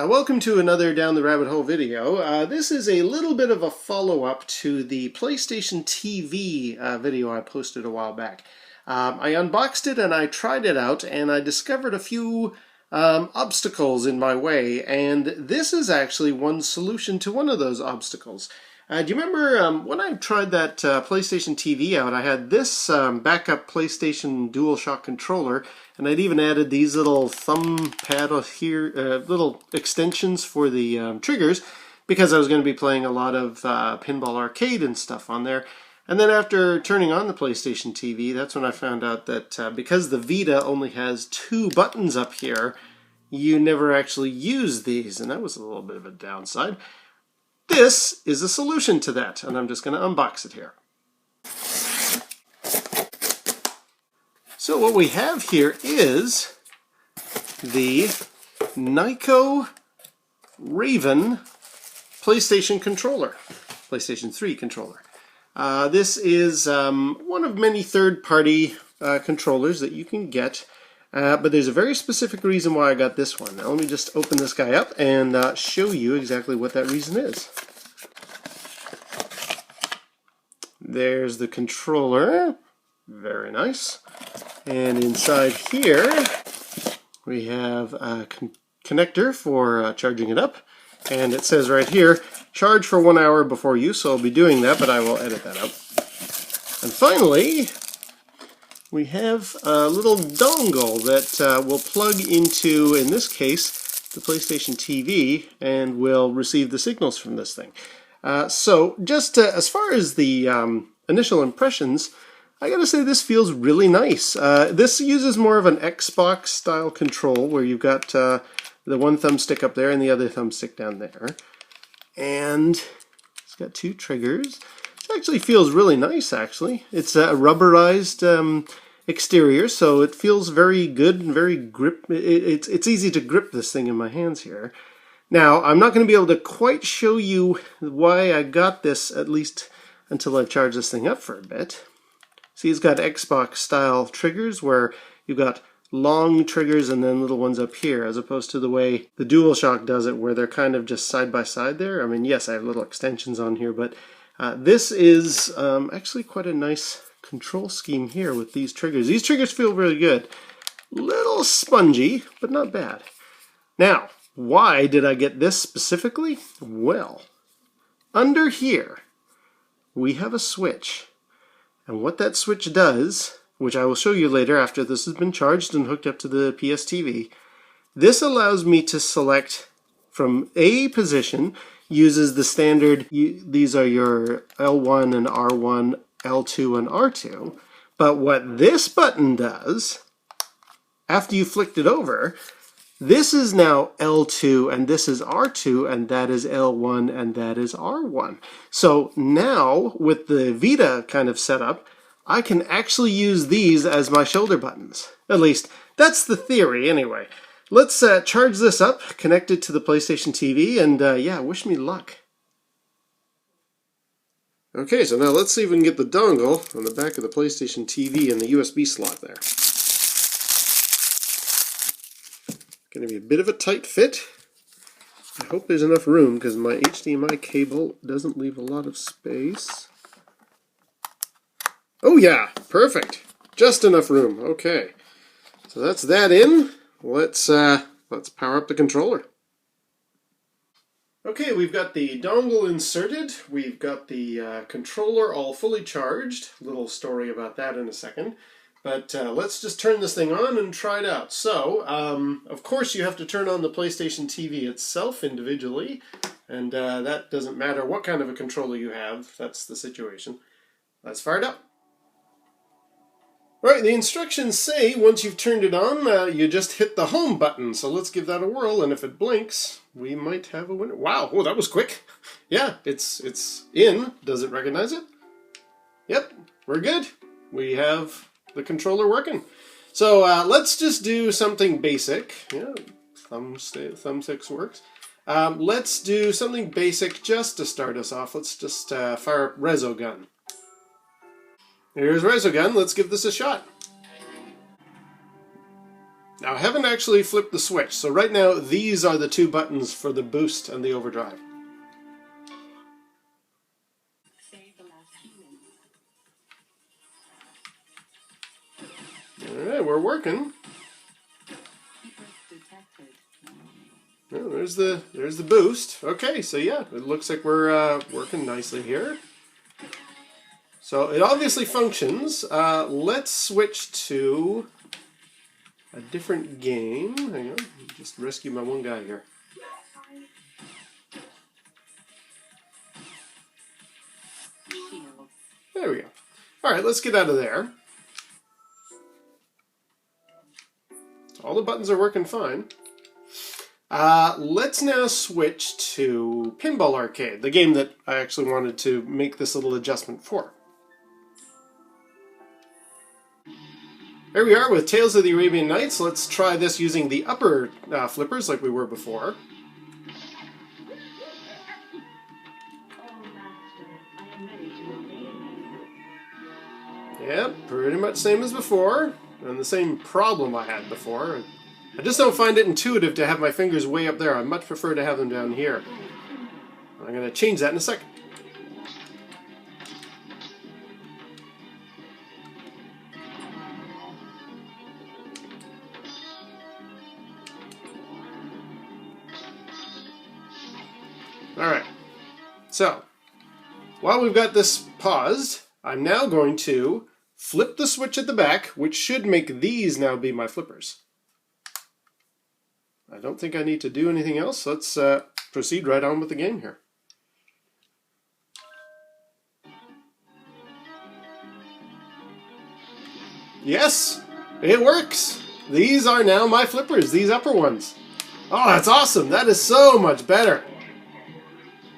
Welcome to another Down the Rabbit Hole video. This is a little bit of a follow-up to the PlayStation TV video I posted a while back. I unboxed it and I tried it out and I discovered a few obstacles in my way, and this is actually one solution to one of those obstacles. Do you remember when I tried that PlayStation TV out, I had this backup PlayStation DualShock controller, and I'd even added these little thumb pad here, little extensions for the triggers, because I was going to be playing a lot of Pinball Arcade and stuff on there. And then after turning on the PlayStation TV, that's when I found out that because the Vita only has 2 buttons up here, you never actually use these, and that was a little bit of a downside. This is a solution to that, and I'm just going to unbox it here. So what we have here is the Nyko Raven PlayStation controller, PlayStation 3 controller. This is one of many third-party controllers that you can get, but there's a very specific reason why I got this one. Now let me just open this guy up and show you exactly what that reason is. There's the controller, very nice. And inside here we have a connector for charging it up, and it says right here, charge for 1 hour before use, so I'll be doing that, but I will edit that out. And finally, we have a little dongle that will plug into, in this case, the PlayStation TV, and will receive the signals from this thing. So just as far as the initial impressions, I gotta say this feels really nice. This uses more of an Xbox style control, where you've got the one thumbstick up there and the other thumbstick down there. And it's got 2 triggers. It actually feels really nice, actually. It's a rubberized exterior, so it feels very good and very grip. It's easy to grip this thing in my hands here. Now, I'm not going to be able to quite show you why I got this, at least until I charge this thing up for a bit. See, it's got Xbox style triggers where you've got long triggers and then little ones up here, as opposed to the way the DualShock does it, where they're kind of just side by side there. I mean, yes, I have little extensions on here, but this is actually quite a nice control scheme here with these triggers. These triggers feel really good. Little spongy, but not bad. Now, why did I get this specifically? Well, under here, we have a switch. And what that switch does, which I will show you later after this has been charged and hooked up to the PS TV, this allows me to select from a position, uses the standard, these are your L1 and R1, L2 and R2, but what this button does, after you flicked it over, this is now L2 and this is R2 and that is L1 and that is R1. So now with the Vita kind of setup, I can actually use these as my shoulder buttons. At least that's the theory anyway. Let's charge this up, connect it to the PlayStation TV, and yeah, wish me luck. Okay, so now let's see if we can get the dongle on the back of the PlayStation TV and the USB slot there. Going to be a bit of a tight fit. I hope there's enough room because my HDMI cable doesn't leave a lot of space. Oh yeah, perfect. Just enough room. Okay, so that's that in. Let's power up the controller. Okay, we've got the dongle inserted. We've got the controller all fully charged. Little story about that in a second. But let's just turn this thing on and try it out. So, of course you have to turn on the PlayStation TV itself individually, and that doesn't matter what kind of a controller you have, that's the situation. Let's fire it up. Alright, the instructions say once you've turned it on, you just hit the home button, so let's give that a whirl, and if it blinks, we might have a winner. Wow, oh, that was quick. Yeah, it's in. Does it recognize it? Yep, we're good. We have the controller working. So let's just do something basic. Yeah, thumbsticks works. Let's do something basic just to start us off. Let's just fire up Resogun. Here's Resogun. Let's give this a shot. Now, I haven't actually flipped the switch, so right now these are the two buttons for the boost and the overdrive. Alright, we're working. Oh, there's the boost. Okay, so yeah, it looks like we're working nicely here. So it obviously functions. Let's switch to a different game. Hang on, just rescue my one guy here. There we go. Alright, let's get out of there. All the buttons are working fine. Let's now switch to Pinball Arcade, the game that I actually wanted to make this little adjustment for. Here we are with Tales of the Arabian Nights. Let's try this using the upper flippers like we were before. Yep, pretty much same as before, and the same problem I had before. I just don't find it intuitive to have my fingers way up there. I much prefer to have them down here. I'm going to change that in a second. Alright, so while we've got this paused, I'm now going to flip the switch at the back, which should make these now be my flippers. I don't think I need to do anything else. Let's proceed right on with the game here. Yes, it works. These are now my flippers, these upper ones. Oh, that's awesome. That is so much better.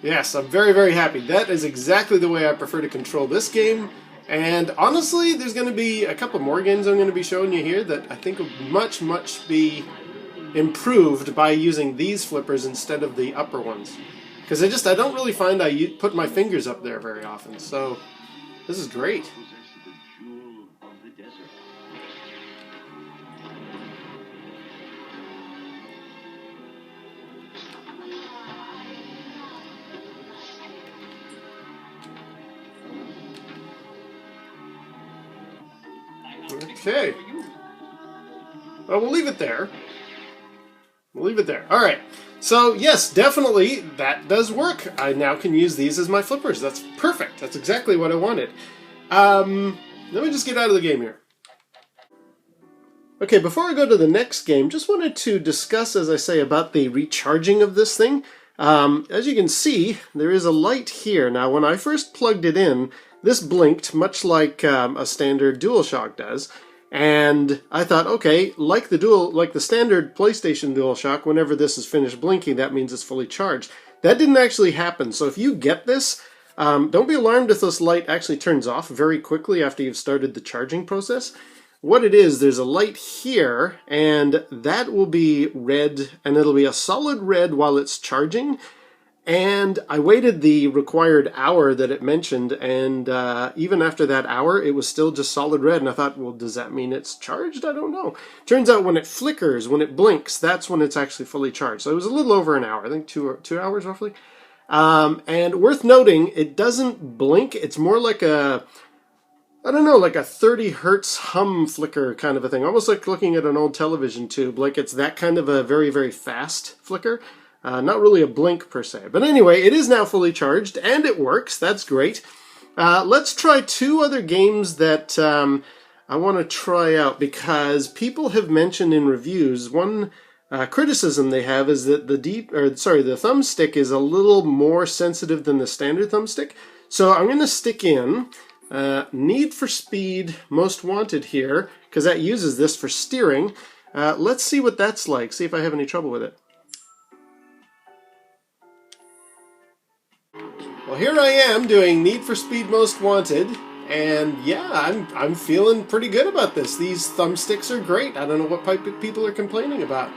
Yes, I'm very, very happy. That is exactly the way I prefer to control this game. And honestly, there's going to be a couple more games I'm going to be showing you here that I think will much be improved by using these flippers instead of the upper ones. Because I don't really find I put my fingers up there very often. So, this is great. Okay. Well, we'll leave it there. We'll leave it there. All right. So, yes, definitely, that does work. I now can use these as my flippers. That's perfect. That's exactly what I wanted. Let me just get out of the game here. Okay, before I go to the next game, just wanted to discuss, as I say, about the recharging of this thing. As you can see, there is a light here. Now, when I first plugged it in, this blinked much like a standard DualShock does. And I thought, okay, like the standard PlayStation DualShock, whenever this is finished blinking, that means it's fully charged. That didn't actually happen. So if you get this, don't be alarmed if this light actually turns off very quickly after you've started the charging process. What it is, there's a light here, and that will be red, and it'll be a solid red while it's charging. And I waited the required hour that it mentioned, and even after that hour, it was still just solid red. And I thought, well, does that mean it's charged? I don't know. Turns out when it flickers, when it blinks, that's when it's actually fully charged. So it was a little over an hour, I think 2 hours roughly. And worth noting, it doesn't blink. It's more like a, I don't know, like a 30 hertz hum flicker kind of a thing. Almost like looking at an old television tube. Like it's that kind of a very, very fast flicker. Not really a blink per se. But anyway, it is now fully charged, and it works. That's great. Let's try 2 other games that I want to try out, because people have mentioned in reviews, one criticism they have is that the thumbstick is a little more sensitive than the standard thumbstick. So I'm going to stick in Need for Speed Most Wanted here, because that uses this for steering. Let's see what that's like, see if I have any trouble with it. Well, here I am doing Need for Speed Most Wanted, and yeah, I'm feeling pretty good about this. These thumbsticks are great. I don't know what people are complaining about.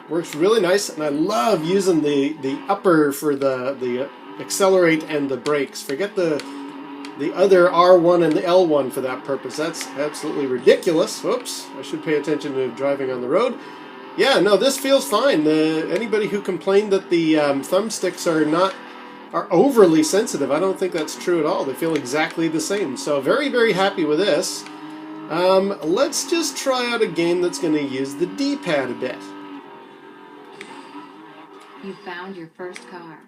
Works really nice, and I love using the upper for the accelerate and the brakes. Forget the the other R1 and the L1 for that purpose. That's absolutely ridiculous. Whoops, I should pay attention to driving on the road. Yeah, no, this feels fine. Anybody who complained that the thumbsticks are overly sensitive, I don't think that's true at all. They feel exactly the same. So very, very happy with this. Let's just try out a game that's going to use the D-pad a bit. You found your first car.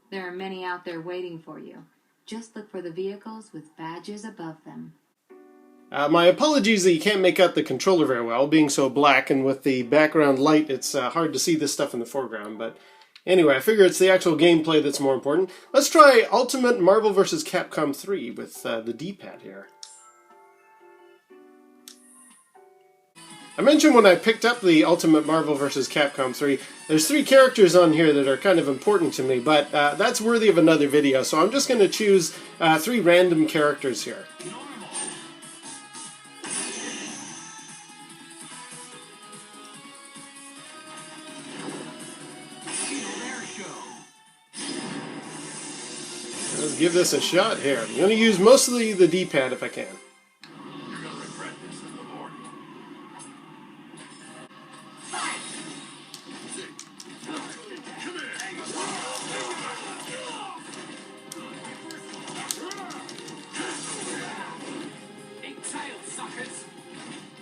There are many out there waiting for you. Just look for the vehicles with badges above them. My apologies that you can't make out the controller very well, being so black, and with the background light it's hard to see this stuff in the foreground, but anyway, I figure it's the actual gameplay that's more important. Let's try Ultimate Marvel vs. Capcom 3 with the D-pad here. I mentioned when I picked up the Ultimate Marvel vs. Capcom 3, there's 3 characters on here that are kind of important to me, but that's worthy of another video, so I'm just going to choose 3 random characters here. Let's give this a shot here. I'm going to use mostly the D-pad if I can.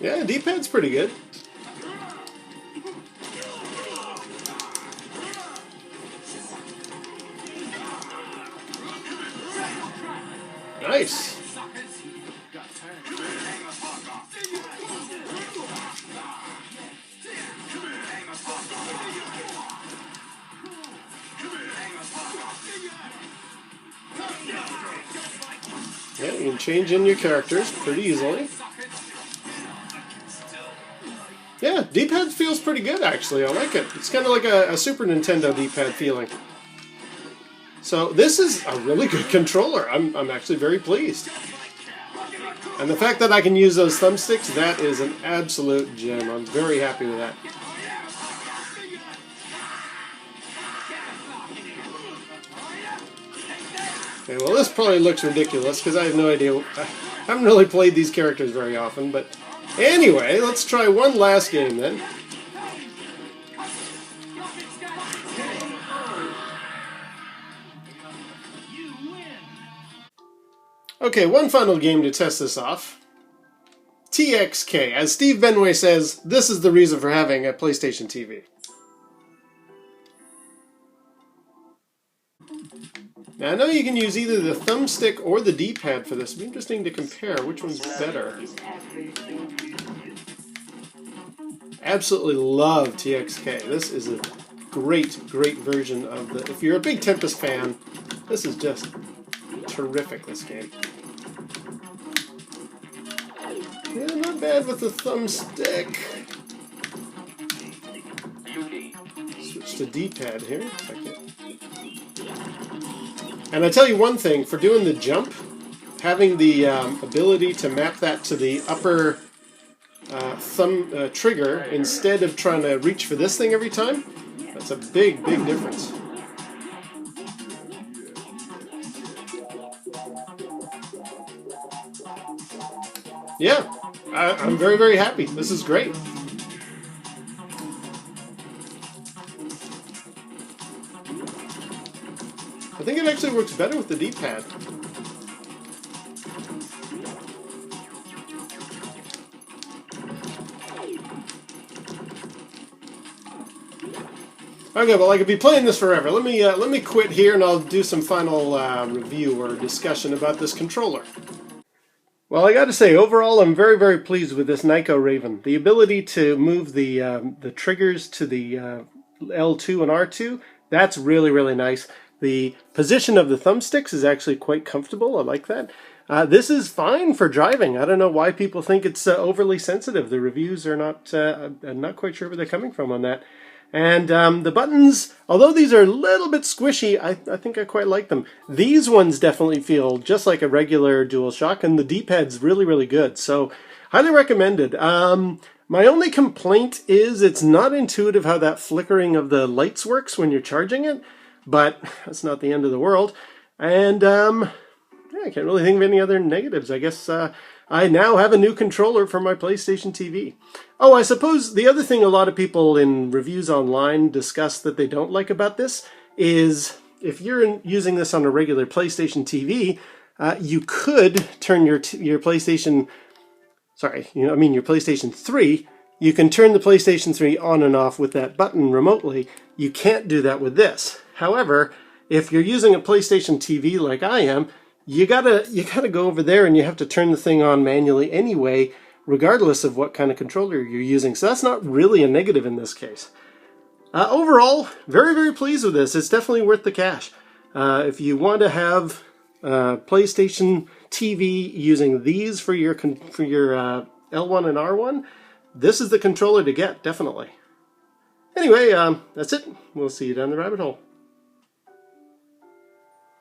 Yeah, D-pad's pretty good. Nice. Yeah, you can change in your characters pretty easily. Yeah, D-pad feels pretty good actually. I like it. It's kind of like a Super Nintendo D-pad feeling. So this is a really good controller. I'm actually very pleased. And the fact that I can use those thumbsticks, that is an absolute gem. I'm very happy with that. Okay, well this probably looks ridiculous because I have no idea. I haven't really played these characters very often, but anyway, let's try one last game then. Okay, one final game to test this off. TXK. As Steve Benway says, this is the reason for having a PlayStation TV. Now I know you can use either the thumbstick or the D-pad for this. It'd be interesting to compare which one's better. Absolutely love TXK. This is a great, great version of the... If you're a big Tempest fan, this is just terrific, this game. Yeah, not bad with the thumbstick. Switch to D-pad here. And I tell you one thing, for doing the jump, having the ability to map that to the upper thumb trigger instead of trying to reach for this thing every time, that's a big, big difference. Yeah, I'm very, very happy. This is great. I think it actually works better with the D-pad. Okay, well, I could be playing this forever. Let me quit here, and I'll do some final review or discussion about this controller. Well, I got to say, overall, I'm very, very pleased with this Nyko Raven. The ability to move the triggers to the L2 and R2, that's really, really nice. The position of the thumbsticks is actually quite comfortable. I like that. This is fine for driving. I don't know why people think it's overly sensitive. The reviews are not, I'm not quite sure where they're coming from on that. And the buttons, although these are a little bit squishy, I think I quite like them. These ones definitely feel just like a regular DualShock, and the D-pad's really, really good. So, highly recommended. My only complaint is it's not intuitive how that flickering of the lights works when you're charging it, but that's not the end of the world. And Yeah, I can't really think of any other negatives. I guess I now have a new controller for my PlayStation TV. Oh, I suppose the other thing a lot of people in reviews online discuss that they don't like about this is if you're using this on a regular PlayStation TV, you could turn your PlayStation, your PlayStation 3, you can turn the PlayStation 3 on and off with that button remotely. You can't do that with this. However, if you're using a PlayStation TV like I am, you gotta go over there and you have to turn the thing on manually anyway, regardless of what kind of controller you're using. So that's not really a negative in this case. Overall, very, very pleased with this. It's definitely worth the cash. If you want to have PlayStation TV using these for your L1 and R1, this is the controller to get, definitely. Anyway, that's it. We'll see you down the rabbit hole.